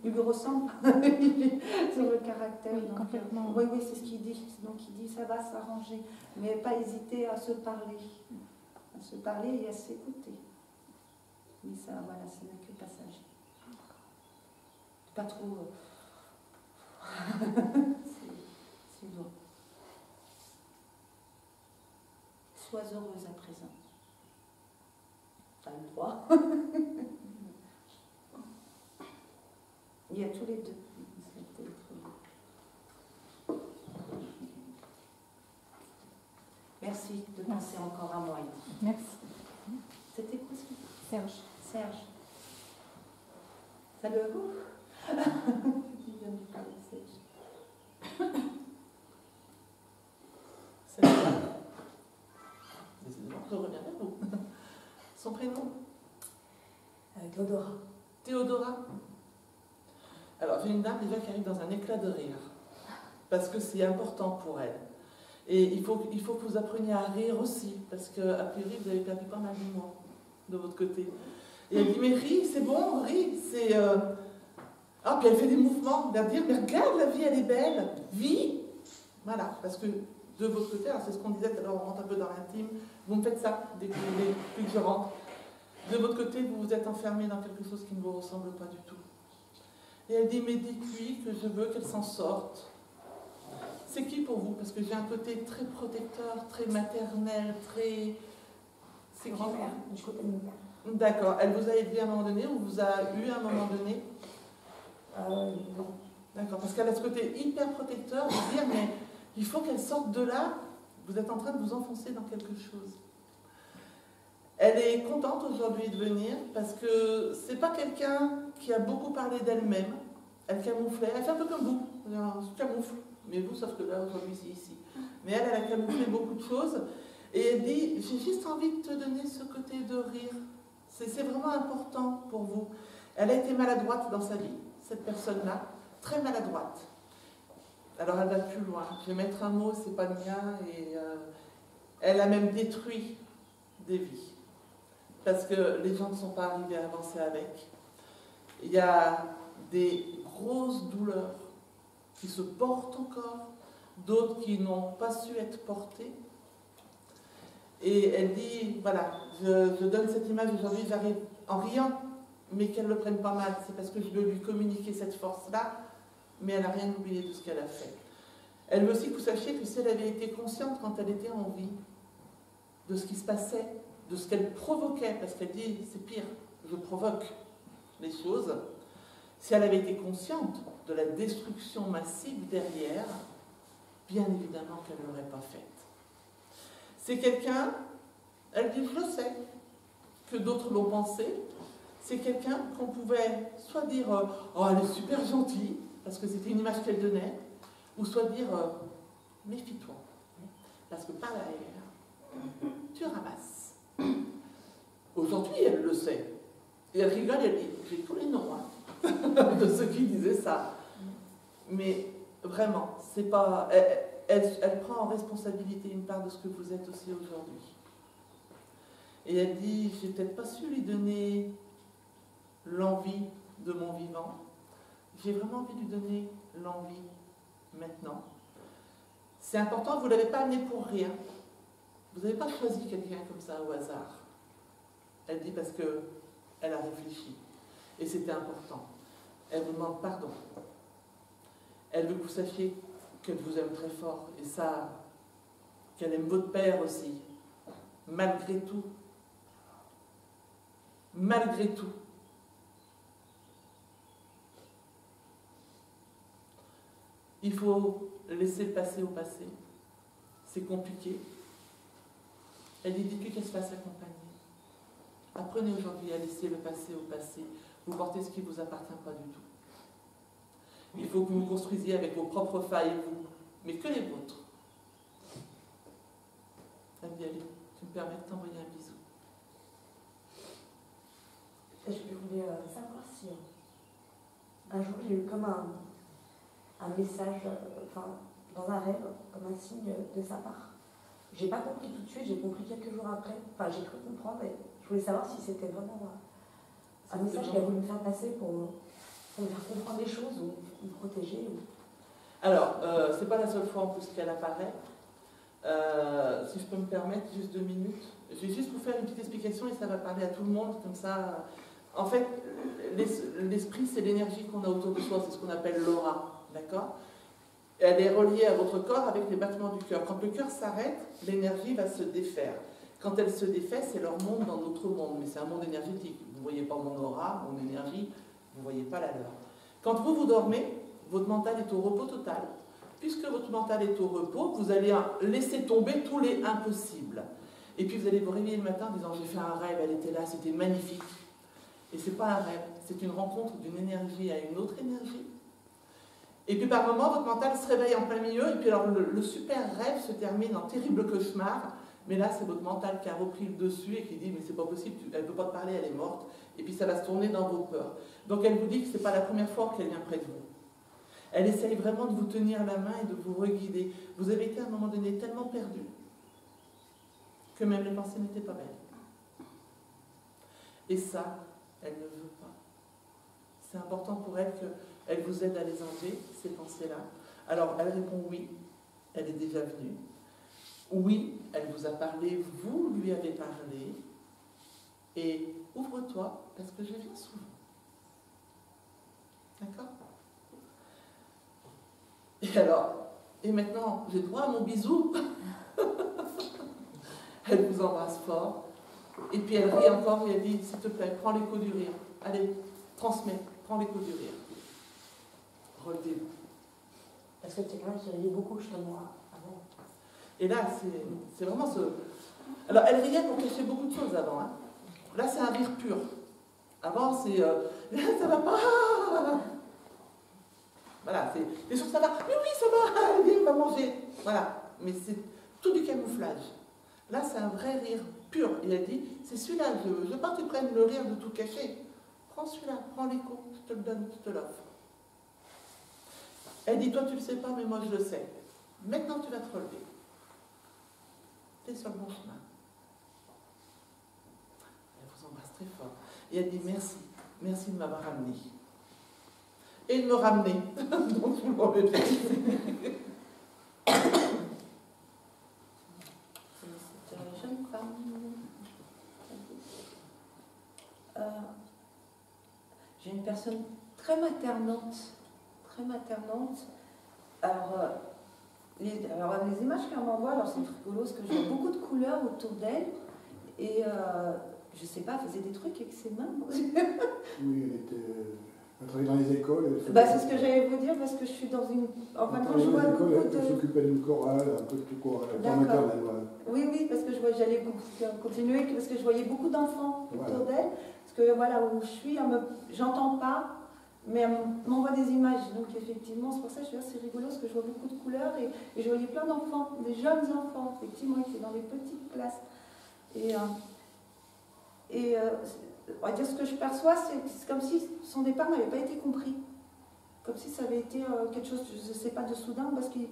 Il lui ressemble sur le caractère. Oui, donc, complètement. oui, c'est ce qu'il dit. Donc il dit ça va s'arranger. Mais pas hésiter à se parler. À se parler et à s'écouter. Mais ça, voilà, ce n'est que passager. Pas trop. C'est dur. Sois heureuse à présent. T'as le droit. Il y a tous les 2. Merci de penser encore à moi. Merci. C'était quoi ce que Serge. Serge. Ça le goût. Il vient de parler de Serge. C'est ça. Décidément, je reviens vers vous. Son prénom Théodora. Théodora. Alors, j'ai une dame déjà qui arrive dans un éclat de rire, parce que c'est important pour elle. Et il faut que vous appreniez à rire aussi, parce qu'a priori, vous avez perdu pas mal de mois de votre côté. Et elle dit, mais ris, c'est bon, ris, c'est... Ah, puis elle fait des mouvements, elle dire, mais regarde, la vie, elle est belle, vis. Voilà, parce que de votre côté, c'est ce qu'on disait, alors on rentre un peu dans l'intime, vous me faites ça dès que je rentre. De votre côté, vous vous êtes enfermé dans quelque chose qui ne vous ressemble pas du tout. Et elle dit, mais dites-lui que je veux qu'elle s'en sorte. C'est qui pour vous? Parce que j'ai un côté très protecteur, très maternel, très... C'est qui? Grand-mère, du côté de mon père. D'accord. Elle vous a élevé à un moment donné? On vous a eu à un moment donné? Non. D'accord, parce qu'elle a ce côté hyper protecteur de dire, mais il faut qu'elle sorte de là, vous êtes en train de vous enfoncer dans quelque chose. Elle est contente aujourd'hui de venir parce que c'est pas quelqu'un qui a beaucoup parlé d'elle-même. Elle camouflait, elle fait un peu comme vous, elle se camoufle. Mais vous, sauf que là, aujourd'hui, c'est ici. Mais elle a camouflé beaucoup de choses. Et elle dit, j'ai juste envie de te donner ce côté de rire. C'est vraiment important pour vous. Elle a été maladroite dans sa vie, cette personne-là, très maladroite. Alors elle va plus loin. Je vais mettre un mot, c'est pas le mien. Et elle a même détruit des vies. Parce que les gens ne sont pas arrivés à avancer avec. Il y a des grosses douleurs qui se portent encore, d'autres qui n'ont pas su être portées. Et elle dit, voilà, je donne cette image aujourd'hui, j'arrive en riant, mais qu'elle ne le prenne pas mal. C'est parce que je veux lui communiquer cette force-là, mais elle n'a rien oublié de ce qu'elle a fait. Elle veut aussi que vous sachiez que si elle avait été consciente quand elle était en vie, de ce qui se passait, de ce qu'elle provoquait, parce qu'elle dit, c'est pire, je provoque les choses, si elle avait été consciente de la destruction massive derrière, bien évidemment qu'elle ne l'aurait pas faite. C'est quelqu'un, elle dit, je le sais, que d'autres l'ont pensé, c'est quelqu'un qu'on pouvait soit dire, oh elle est super gentille, parce que c'était une image qu'elle donnait, ou soit dire, méfie-toi, parce que par derrière, tu ramasses. Aujourd'hui, elle le sait. Et elle rigole, elle dit, j'ai tous les noms de ceux qui disaient ça. Mais vraiment, c'est pas. Elle prend en responsabilité une part de ce que vous êtes aussi aujourd'hui. Et elle dit, j'ai peut-être pas su lui donner l'envie de mon vivant. J'ai vraiment envie de lui donner l'envie maintenant. C'est important, vous ne l'avez pas amené pour rien. Vous n'avez pas choisi quelqu'un comme ça au hasard. Elle dit parce qu'elle a réfléchi. Et c'était important. Elle vous demande pardon. Elle veut que vous sachiez qu'elle vous aime très fort. Et ça, qu'elle aime votre père aussi. Malgré tout. Malgré tout. Il faut laisser le passé au passé. C'est compliqué. Elle dit, dites-lui qu'elle se fasse accompagner. Apprenez aujourd'hui à laisser le passé au passé. Vous portez ce qui ne vous appartient pas du tout. Il faut que vous construisiez avec vos propres failles, vous, mais que les vôtres. Elle dit, allez, tu me permets de t'envoyer un bisou. Je voulais savoir si un jour j'ai eu comme un message, dans un rêve, comme un signe de sa part. J'ai pas compris tout de suite, j'ai compris quelques jours après. Enfin, j'ai cru comprendre et je voulais savoir si c'était vraiment un message qu'elle voulait me faire passer pour me faire comprendre les choses ou me protéger. Alors, c'est pas la seule fois en plus qu'elle apparaît. Si je peux me permettre, juste 2 minutes. Je vais juste vous faire une petite explication et ça va parler à tout le monde, comme ça. En fait, l'esprit, c'est l'énergie qu'on a autour de soi, c'est ce qu'on appelle l'aura, d'accord ? Elle est reliée à votre corps avec les battements du cœur. Quand le cœur s'arrête, l'énergie va se défaire. Quand elle se défait, c'est leur monde dans notre monde, mais c'est un monde énergétique. Vous ne voyez pas mon aura, mon énergie, vous ne voyez pas la leur. Quand vous dormez, votre mental est au repos total. Puisque votre mental est au repos, vous allez laisser tomber tous les impossibles. Et puis vous allez vous réveiller le matin en disant, j'ai fait un rêve, elle était là, c'était magnifique. Et ce n'est pas un rêve, c'est une rencontre d'une énergie à une autre énergie. Et puis par moment, votre mental se réveille en plein milieu, et puis alors le super rêve se termine en terrible cauchemar, mais là c'est votre mental qui a repris le dessus et qui dit, mais c'est pas possible, elle ne peut pas te parler, elle est morte, et puis ça va se tourner dans vos peurs. Donc elle vous dit que ce n'est pas la première fois qu'elle vient près de vous. Elle essaye vraiment de vous tenir la main et de vous reguider. Vous avez été à un moment donné tellement perdu que même les pensées n'étaient pas belles. Et ça, elle ne veut pas. C'est important pour elle qu'elle vous aide à les enlever, ces pensées-là. Alors, elle répond oui, elle est déjà venue. Oui, elle vous a parlé, vous lui avez parlé. Et ouvre-toi, parce que je viens souvent. D'accord ? Et alors, et maintenant, j'ai droit à mon bisou. Elle vous embrasse fort. Et puis elle rit encore et elle dit, s'il te plaît, prends l'écho du rire. Allez, transmets, prends l'écho du rire. relevez-vous. Parce que c'est quelqu'un qui riait beaucoup justement avant. Et là, c'est vraiment ce... Alors, elle riait pour cacher beaucoup de choses avant. Hein. Là, c'est un rire pur. Avant, c'est... ça va pas. Voilà, c'est... Les choses, ça va. Mais oui, ça va. Viens, on va manger. Voilà. Mais c'est tout du camouflage. Là, c'est un vrai rire pur. Il a dit, c'est celui-là. Je veux pas que tu prennes le rire de tout cacher. Prends celui-là, prends l'écho. Je te le donne, je te l'offre. Elle dit, toi, tu le sais pas, mais moi, je le sais. Maintenant, tu vas te relever. Tu es sur le bon chemin. Elle vous embrasse très fort. Et elle dit, merci. Merci de m'avoir amené. Et de me ramener. Donc, vous m'avez bien. Cette jeune femme. J'ai une personne très maternante. Très maternante. Alors, les images qu'elle m'envoie, alors c'est rigolo parce que je vois beaucoup de couleurs autour d'elle. Et je sais pas, elle faisait des trucs avec ses mains. Oui, elle travaillait dans les écoles. Bah, c'est ce que j'allais vous dire parce que je suis dans une. Enfin, quand je vois beaucoup Elle de. s'occupait d'une chorale, un peu de tout chorale, D'accord. maternelle, voilà. Oui, parce que j'allais continuer, parce que je voyais beaucoup d'enfants autour Voilà. d'elle. Parce que voilà, où je suis, j'entends pas, mais elle m'envoie des images. Donc effectivement, c'est pour ça que je dis c'est rigolo, parce que je vois beaucoup de couleurs et je voyais plein d'enfants, des jeunes enfants, effectivement, qui étaient dans des petites classes. On va dire ce que je perçois, c'est comme si son départ n'avait pas été compris. Comme si ça avait été quelque chose, je ne sais pas, de soudain, parce qu'ils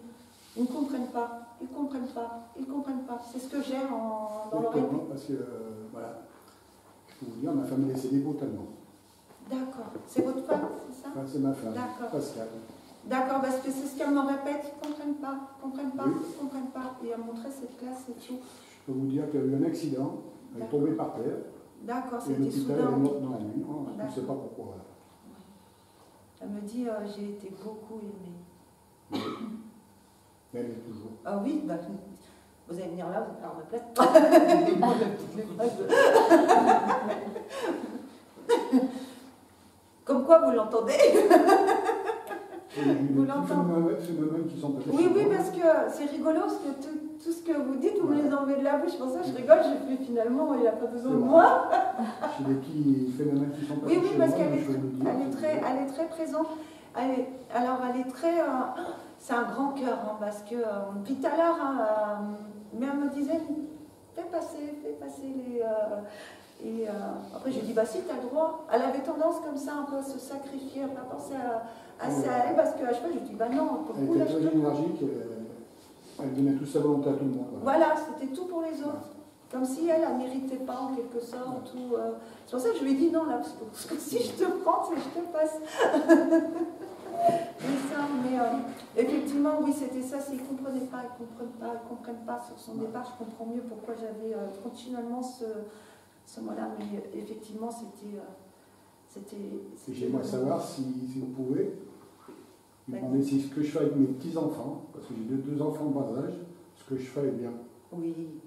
ne comprennent pas. Ils ne comprennent pas. Ils ne comprennent pas. C'est ce que j'ai dans l'oreille. Parce que, voilà, je peux vous dire, ma femme est décédée brutalement. D'accord. C'est votre femme, c'est ça? Enfin, c'est ma femme, D'accord. Pascal. D'accord, parce que c'est ce qu'elle me répète. Ils ne comprennent pas. Ils ne comprennent pas. Oui. Ils ne comprennent pas. Et elle montrait cette classe et tout. Je peux vous dire qu'il y a eu un accident, elle est tombée par terre, D'accord, et c'était l'hôpital elle est soudain. morte dans la nuit. On ne sait pas pourquoi. Elle me dit, j'ai été beaucoup aimée. Mais elle est toujours. Ah oui, bah, vous allez venir là, vous allez faire ma place. Comme quoi, vous l'entendez? Vous l'entendez? C'est moi-même qui sont passés. Oui, oui, parce que c'est rigolo, parce que tout ce que vous dites, vous me les enlevez de la bouche. Pour ça, je rigole, je fais finalement, il n'a pas besoin de moi. C'est des petits phénomènes qui sont passés. Oui, oui, chez parce moi, qu'elle mais je vais vous dire, elle est très présente. Alors, elle est très. C'est un grand cœur, hein, parce que. Puis tout à l'heure, mais elle me disait fais passer les. Après, je lui ai dit bah si, tu as le droit. Elle avait tendance comme ça un peu à se sacrifier, à ne pas penser assez à elle, parce qu'à chaque fois, je lui ai dit bah non, pour elle vous, était là, très énergique, elle donnait toute sa volonté à tout le monde. voilà, c'était tout pour les autres. Comme si elle ne méritait pas en quelque sorte. C'est pour ça que je lui ai dit non, là, parce que si je te prends, c'est que je te passe. Mais effectivement, oui, c'était ça. S'ils ne comprenaient pas, ils ne comprennent pas sur son départ. Je comprends mieux pourquoi j'avais continuellement ce mot-là. Mais effectivement, c'était. J'aimerais savoir si vous pouvez me demander si ce que je fais avec mes petits-enfants, parce que j'ai deux enfants de bas âge, ce que je fais est bien. Oui.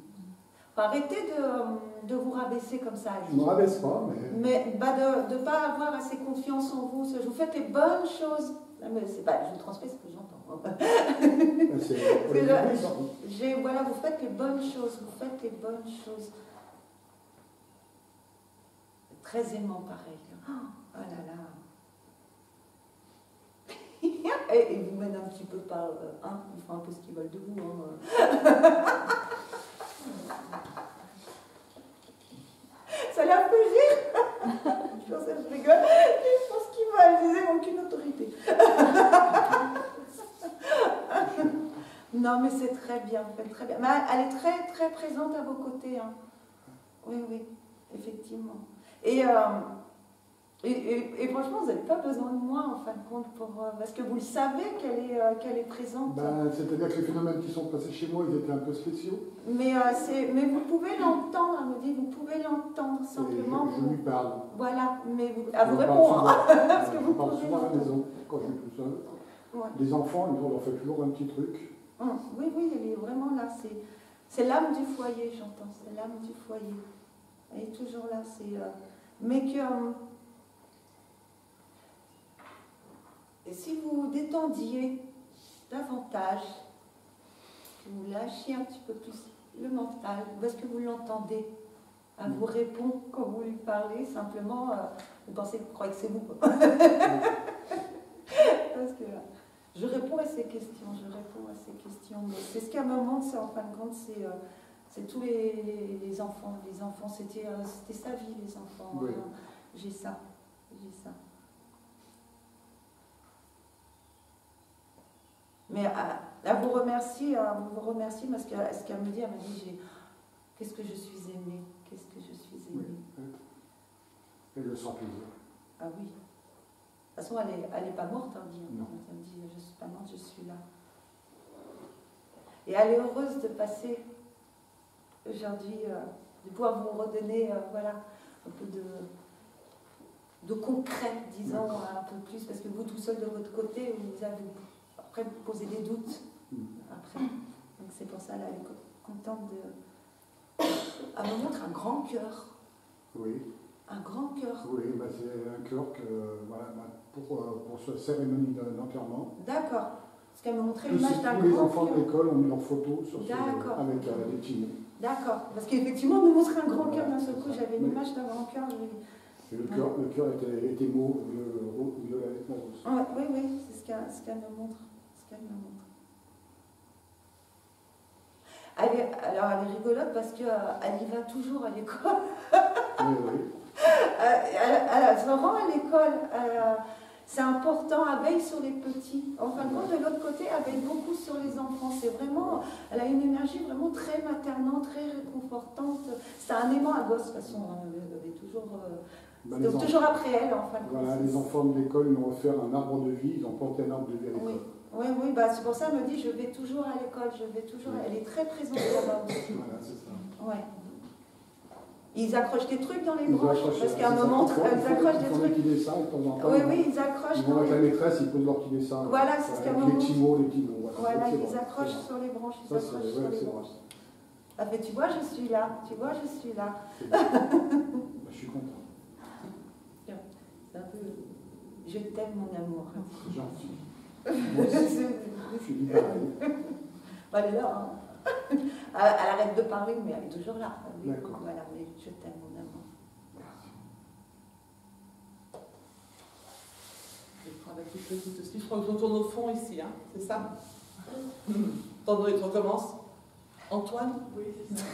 Arrêtez de vous rabaisser comme ça. Je ne me rabaisse pas, mais bah, de ne pas avoir assez confiance en vous. Vous faites les bonnes choses. Mais c'est pas, je vous transmets ce que j'entends. Voilà, vous faites les bonnes choses. Vous faites les bonnes choses. Très aimant, pareil. Oh là là. Et vous mènent un petit peu par. Ils font un peu ce qu'ils veulent de vous. Ça l'a fait rire. Je pensais que je rigole. Je pense qu'il va. Elle disait aucune autorité. Non, mais c'est très bien. Très bien. Mais elle est très, très présente à vos côtés. Hein. Oui, oui, effectivement. Et franchement, vous n'avez pas besoin de moi, en fin de compte, parce que vous le savez qu'elle est présente. C'est-à-dire que les phénomènes qui sont passés chez moi, ils étaient un peu spéciaux. Mais vous pouvez l'entendre, elle me dit, vous pouvez l'entendre simplement. Je lui parle. Voilà, mais elle vous répond, hein, parce que vous parle pouvez souvent à la l'entendre. maison, quand je suis tout seul. Ouais. Les enfants, ils leur fait toujours un petit truc. Oui, oui, elle est vraiment là. C'est l'âme du foyer, j'entends. C'est l'âme du foyer. Elle est toujours là. Et si vous vous détendiez davantage, que vous lâchiez un petit peu plus le mental, où est-ce que vous l'entendez? Elle vous répond quand vous lui parlez, simplement, vous croyez que c'est vous. Parce que je réponds à ces questions, mais c'est ce qu'elle me montre, c'est en fin de compte, c'est tous les enfants. Les enfants, c'était sa vie, les enfants. Oui. J'ai ça. Mais elle vous remercie parce que ce qu'elle me dit, qu'est-ce que je suis aimée, qu'est-ce que je suis aimée. Oui. Elle le sent plaisir. Ah oui. De toute façon, elle est pas morte, hein, dit. Non. Elle me dit, je ne suis pas morte, je suis là. Et elle est heureuse de passer aujourd'hui, de pouvoir vous redonner voilà, un peu de concret, disons, un peu plus, parce que vous tout seul de votre côté, vous avez après vous posez des doutes. Après. Donc c'est pour ça, là, elle est contente de... Elle me montre un grand cœur. Oui. Un grand cœur. Oui, bah c'est un cœur que, voilà, pour cette cérémonie d'enterrement. D'accord. Parce qu'elle me montrait l'image d'un grand cœur. Tous les enfants de l'école ont mis leurs photos sur avec des petits mots. D'accord. Parce qu'effectivement, elle me montrait un grand cœur d'un seul coup. J'avais l'image d'un grand cœur. Et le cœur était mauve, violet avec la rose. Oui, c'est ce qu'elle me montre. Elle est rigolote parce qu'elle y va toujours à l'école. Oui. Elle se rend à l'école. C'est important, elle veille sur les petits. En fin de compte, de l'autre côté, elle veille beaucoup sur les enfants. C'est vraiment, elle a une énergie vraiment très maternante, très réconfortante. C'est un aimant à gosse, de toute façon. Elle est toujours, donc toujours après elle, en fin de compte. Voilà, les enfants de l'école, ils ont offert un arbre de vie, ils ont porté un arbre de vie à l'école. Oui, bah, c'est pour ça qu'elle me dit, je vais toujours à l'école, Elle est très présente là-bas aussi. Voilà, c'est ça. Ouais. Ils accrochent des trucs dans les branches, parce qu'à un moment, ils accrochent des trucs. Ils font des dessins de temps en temps. Oui, ils accrochent. Ils vont avec la maîtresse, ils posent leurs petits dessins. Voilà, c'est ce qu'à un moment. Les petits mots, les petits noms. Voilà, ils accrochent sur les branches. Ah, mais tu vois, je suis là. Je suis content. C'est un peu... Je t'aime, mon amour. C'est gentil. Moi aussi, je suis dit pareil. Elle est là. Hein. Elle arrête de parler, mais elle est toujours là. D'accord. Voilà, mais je t'aime, mon amour. Je vais prendre la petite petite aussi. Je retourne au fond ici, hein, c'est ça? On recommence. Antoine? Oui, c'est ça.